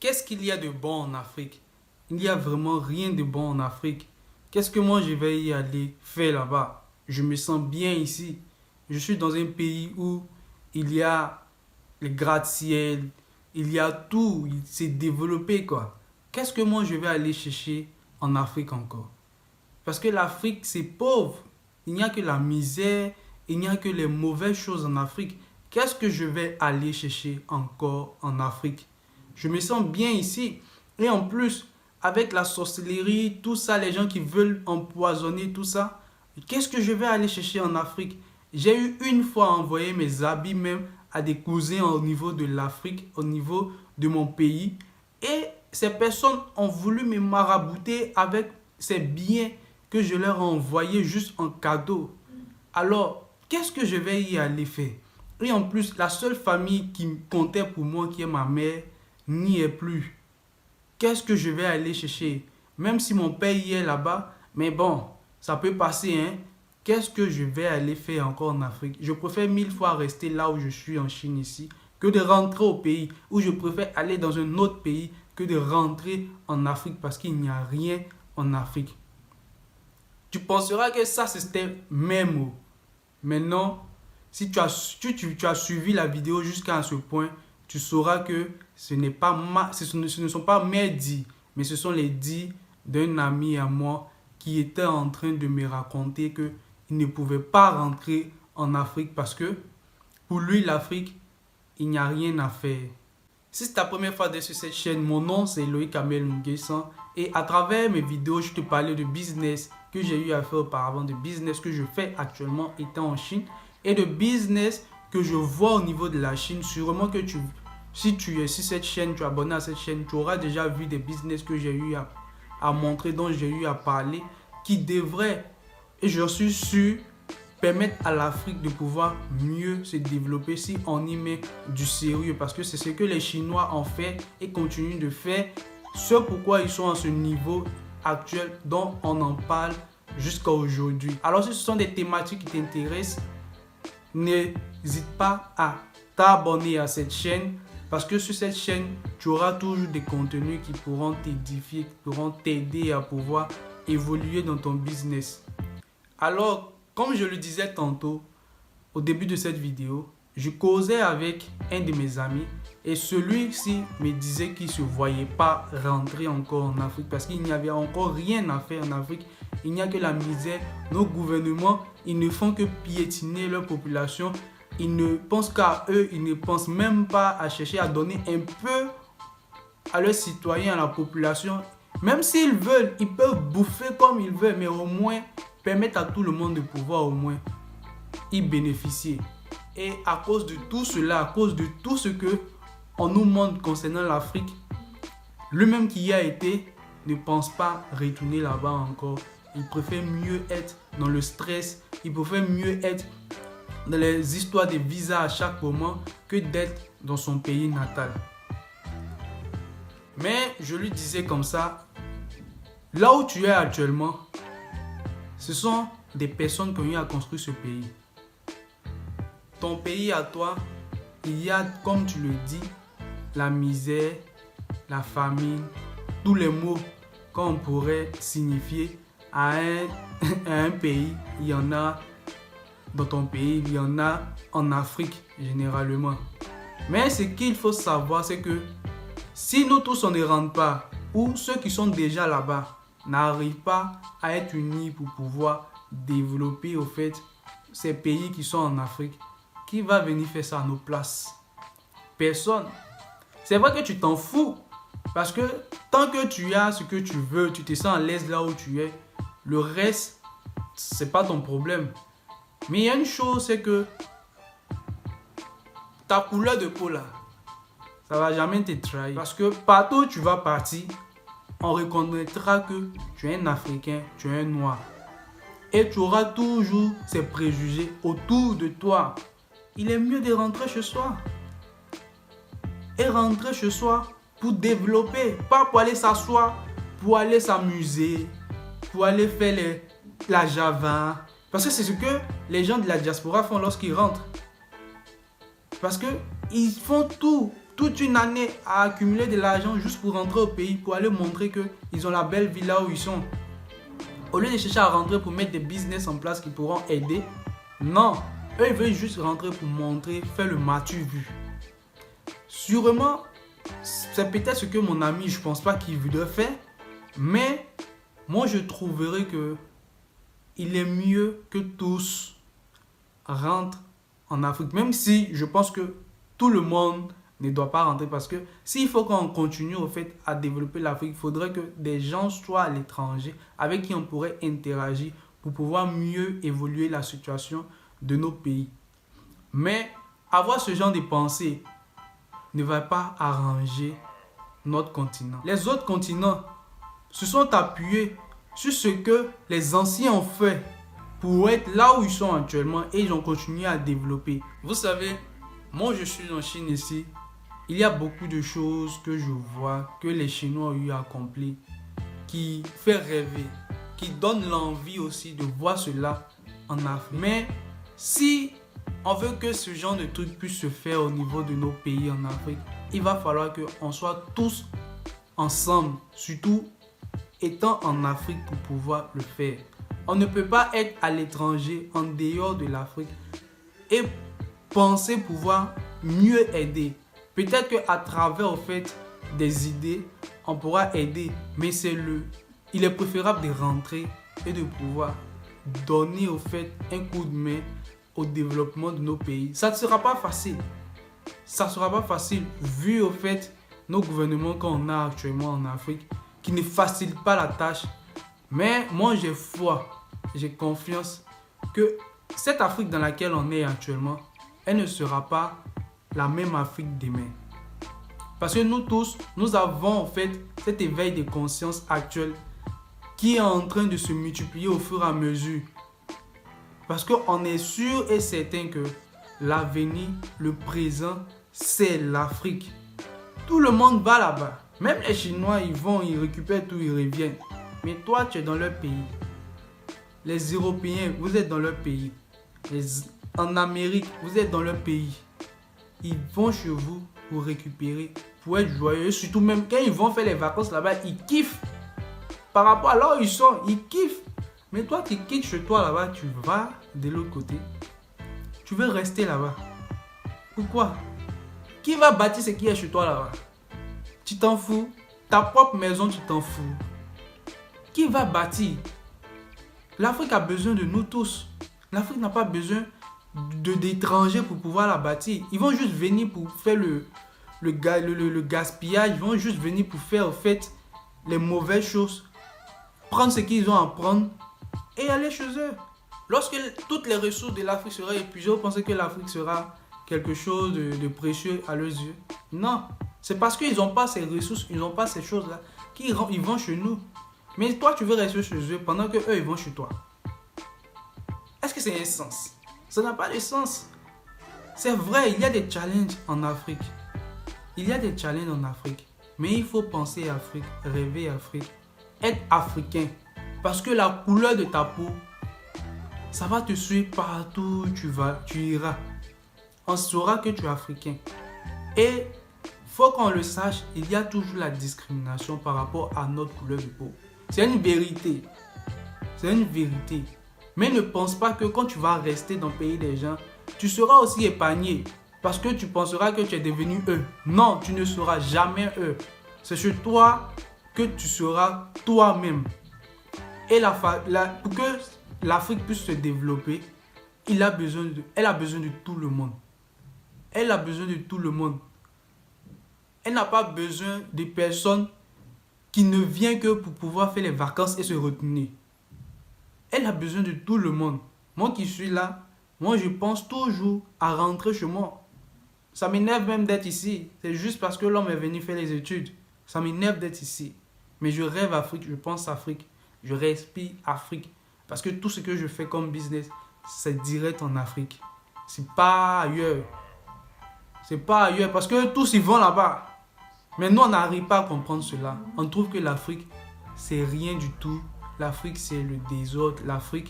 qu'est-ce qu'il y a de bon en Afrique? Il n'y a vraiment rien de bon en Afrique. Qu'est-ce que moi je vais y aller faire là-bas? Je me sens bien ici. Je suis dans un pays où il y a les gratte-ciel, il y a tout, il s'est développé quoi. Qu'est-ce que moi je vais aller chercher en Afrique encore? Parce que l'Afrique c'est pauvre. Il n'y a que la misère, il n'y a que les mauvaises choses en Afrique. Qu'est-ce que je vais aller chercher encore en Afrique? Je me sens bien ici. Et en plus, avec la sorcellerie, tout ça, les gens qui veulent empoisonner tout ça, qu'est-ce que je vais aller chercher en Afrique? J'ai eu une fois envoyé mes habits même à des cousins au niveau de l'Afrique, au niveau de mon pays. Et ces personnes ont voulu me marabouter avec ces biens que je leur ai envoyés juste en cadeau. Alors, qu'est-ce que je vais y aller faire? Et en plus, la seule famille qui comptait pour moi, qui est ma mère, n'y est plus. Qu'est-ce que je vais aller chercher? Même si mon père y est là-bas, mais bon, ça peut passer, hein. Qu'est-ce que je vais aller faire encore en Afrique? Je préfère 1000 fois rester là où je suis en Chine ici, que de rentrer au pays, ou je préfère aller dans un autre pays que de rentrer en Afrique parce qu'il n'y a rien en Afrique. Tu penseras que ça c'était mes mots. Mais non, si tu as suivi la vidéo jusqu'à ce point, tu sauras que ce ne sont pas mes dits, mais ce sont les dits d'un ami à moi qui était en train de me raconter qu'il ne pouvait pas rentrer en Afrique parce que pour lui, l'Afrique, il n'y a rien à faire. Si c'est ta première fois sur cette chaîne, mon nom c'est Loïc Amel Nguessan et à travers mes vidéos, je te parlais de business que j'ai eu à faire auparavant, de business que je fais actuellement étant en Chine et de business que je vois au niveau de la Chine. Sûrement que si tu es sur cette chaîne, tu es abonné à cette chaîne, tu auras déjà vu des business que j'ai eu à montrer, dont j'ai eu à parler, qui devraient, et je suis sûr, permettre à l'Afrique de pouvoir mieux se développer si on y met du sérieux. Parce que c'est ce que les Chinois ont fait et continuent de faire. Ce pourquoi ils sont à ce niveau actuel dont on en parle jusqu'à aujourd'hui. Alors si ce sont des thématiques qui t'intéressent, n'hésite pas à t'abonner à cette chaîne. Parce que sur cette chaîne, tu auras toujours des contenus qui pourront t'édifier, qui pourront t'aider à pouvoir évoluer dans ton business. Alors, comme je le disais tantôt, au début de cette vidéo, je causais avec un de mes amis et celui-ci me disait qu'il ne se voyait pas rentrer encore en Afrique parce qu'il n'y avait encore rien à faire en Afrique. Il n'y a que la misère. Nos gouvernements, ils ne font que piétiner leur population. Ils ne pensent qu'à eux, ils ne pensent même pas à chercher à donner un peu à leurs citoyens, à la population. Même s'ils veulent, ils peuvent bouffer comme ils veulent, mais au moins permettre à tout le monde de pouvoir au moins y bénéficier. Et à cause de tout cela, à cause de tout ce que on nous montre concernant l'Afrique, lui-même qui y a été ne pense pas retourner là-bas encore. Il préfère mieux être dans le stress, il préfère mieux être dans les histoires de visa à chaque moment que d'être dans son pays natal. Mais je lui disais comme ça, là où tu es actuellement, ce sont des personnes qui ont eu à construire ce pays. Ton pays à toi, il y a, comme tu le dis, la misère, la famine, tous les mots qu'on pourrait signifier à un pays. Il y en a dans ton pays, il y en a en Afrique généralement. Mais ce qu'il faut savoir, c'est que si nous tous on ne rentre pas, ou ceux qui sont déjà là-bas n'arrivent pas à être unis pour pouvoir développer au fait ces pays qui sont en Afrique, qui va venir faire ça à nos places? Personne. C'est vrai que tu t'en fous parce que tant que tu as ce que tu veux, tu te sens à l'aise là où tu es, le reste c'est pas ton problème. Mais il y a une chose, c'est que ta couleur de peau là, ça va jamais te trahir. Parce que partout où tu vas partir, on reconnaîtra que tu es un Africain, tu es un noir. Et tu auras toujours ces préjugés autour de toi. Il est mieux de rentrer chez soi. Et rentrer chez soi pour développer, pas pour aller s'asseoir, pour aller s'amuser, pour aller faire la java. Parce que c'est ce que les gens de la diaspora font lorsqu'ils rentrent. Parce qu'ils font tout toute une année à accumuler de l'argent juste pour rentrer au pays, pour aller montrer qu'ils ont la belle vie là où ils sont. Au lieu de chercher à rentrer pour mettre des business en place qui pourront aider, non, eux ils veulent juste rentrer pour montrer, faire le matu vu. Sûrement, c'est peut-être ce que mon ami, je pense pas qu'il voudrait faire, mais moi je trouverais que il est mieux que tous rentrent en Afrique, même si je pense que tout le monde ne doit pas rentrer, parce que s'il faut qu'on continue au fait à développer l'Afrique, il faudrait que des gens soient à l'étranger avec qui on pourrait interagir pour pouvoir mieux évoluer la situation de nos pays. Mais avoir ce genre de pensée ne va pas arranger notre continent. Les autres continents se sont appuyés sur ce que les anciens ont fait pour être là où ils sont actuellement et ils ont continué à développer. Vous savez, moi je suis en Chine ici. Il y a beaucoup de choses que je vois que les Chinois ont eu à accomplir qui fait rêver, qui donne l'envie aussi de voir cela en Afrique. Mais si on veut que ce genre de truc puisse se faire au niveau de nos pays en Afrique, il va falloir qu'on soit tous ensemble, surtout étant en Afrique pour pouvoir le faire. On ne peut pas être à l'étranger, en dehors de l'Afrique et penser pouvoir mieux aider. Peut-être qu'à travers au fait des idées, on pourra aider, mais il est préférable de rentrer et de pouvoir donner au fait un coup de main au développement de nos pays. Ça ne sera pas facile. Ça ne sera pas facile vu au fait nos gouvernements qu'on a actuellement en Afrique qui ne facilitent pas la tâche. Mais moi j'ai foi, j'ai confiance que cette Afrique dans laquelle on est actuellement, elle ne sera pas la même Afrique demain. Parce que nous tous, nous avons en fait cet éveil de conscience actuel qui est en train de se multiplier au fur et à mesure. Parce qu'on est sûr et certain que l'avenir, le présent, c'est l'Afrique. Tout le monde va là-bas. Même les Chinois, ils vont, ils récupèrent tout, ils reviennent. Mais toi, tu es dans leur pays. Les Européens, vous êtes dans leur pays. En Amérique, vous êtes dans leur pays. Ils vont chez vous pour récupérer, pour être joyeux. Surtout même quand ils vont faire les vacances là-bas, ils kiffent. Par rapport à là où ils sont, ils kiffent. Mais toi, tu quittes chez toi là-bas, tu vas de l'autre côté. Tu veux rester là-bas. Pourquoi? Qui va bâtir ce qui est chez toi là-bas? Tu t'en fous. Ta propre maison, tu t'en fous. Qui va bâtir? L'Afrique a besoin de nous tous. L'Afrique n'a pas besoin d'étrangers pour pouvoir la bâtir. Ils vont juste venir pour faire le gaspillage. Ils vont juste venir pour faire en fait les mauvaises choses. Prendre ce qu'ils ont à prendre et aller chez eux. Lorsque toutes les ressources de l'Afrique seraient épuisées, vous pensez que l'Afrique sera quelque chose de précieux à leurs yeux? Non. C'est parce qu'ils n'ont pas ces ressources, ils n'ont pas ces choses-là qu'ils vont chez nous. Mais toi, tu veux rester chez eux pendant qu'eux, ils vont chez toi. Est-ce que c'est un sens? Ça n'a pas de sens. C'est vrai, il y a des challenges en Afrique. Il y a des challenges en Afrique. Mais il faut penser Afrique, rêver Afrique, être africain. Parce que la couleur de ta peau, ça va te suivre partout où tu iras. On saura que tu es africain. Et faut qu'on le sache, il y a toujours la discrimination par rapport à notre couleur de peau. C'est une vérité. C'est une vérité. Mais ne pense pas que quand tu vas rester dans le pays des gens, tu seras aussi épargné. Parce que tu penseras que tu es devenu eux. Non, tu ne seras jamais eux. C'est chez toi que tu seras toi-même. Et pour que l'Afrique puisse se développer, elle a besoin de tout le monde. Elle a besoin de tout le monde. Elle n'a pas besoin de personnes qui ne viennent que pour pouvoir faire les vacances et se retourner. Elle a besoin de tout le monde. Moi qui suis là, moi je pense toujours à rentrer chez moi. Ça m'énerve même d'être ici. C'est juste parce que l'homme est venu faire les études. Ça m'énerve d'être ici. Mais je rêve Afrique, je pense Afrique. Je respire Afrique. Parce que tout ce que je fais comme business, c'est direct en Afrique. C'est pas ailleurs. C'est pas ailleurs. Parce que tous ils vont là-bas. Mais nous, on n'arrive pas à comprendre cela. On trouve que l'Afrique, c'est rien du tout. L'Afrique, c'est le désordre. L'Afrique,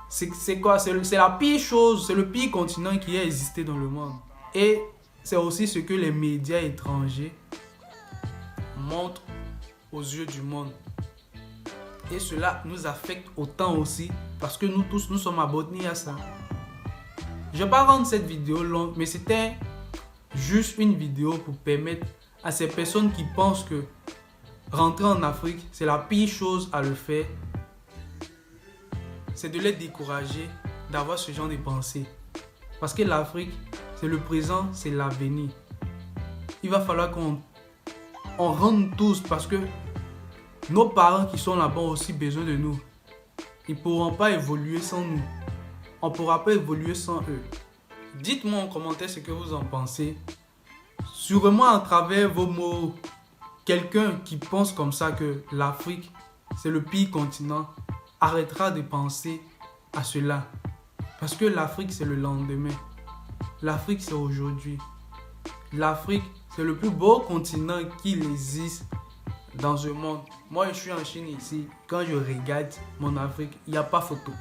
c'est quoi? C'est la pire chose. C'est le pire continent qui a existé dans le monde. Et c'est aussi ce que les médias étrangers montrent aux yeux du monde. Et cela nous affecte autant aussi parce que nous tous, nous sommes abonnés à ça. Je ne vais pas rendre cette vidéo longue, mais c'était juste une vidéo pour permettre à ces personnes qui pensent que rentrer en Afrique, c'est la pire chose à le faire. C'est de les décourager d'avoir ce genre de pensée. Parce que l'Afrique, c'est le présent, c'est l'avenir. Il va falloir qu'on rentre tous parce que nos parents qui sont là-bas ont aussi besoin de nous. Ils ne pourront pas évoluer sans nous. On ne pourra pas évoluer sans eux. Dites-moi en commentaire ce que vous en pensez. Sûrement à travers vos mots, quelqu'un qui pense comme ça que l'Afrique, c'est le pire continent, arrêtera de penser à cela. Parce que l'Afrique, c'est le lendemain. L'Afrique, c'est aujourd'hui. L'Afrique, c'est le plus beau continent qu'il existe dans ce monde. Moi, je suis en Chine ici. Quand je regarde mon Afrique, il n'y a pas photo.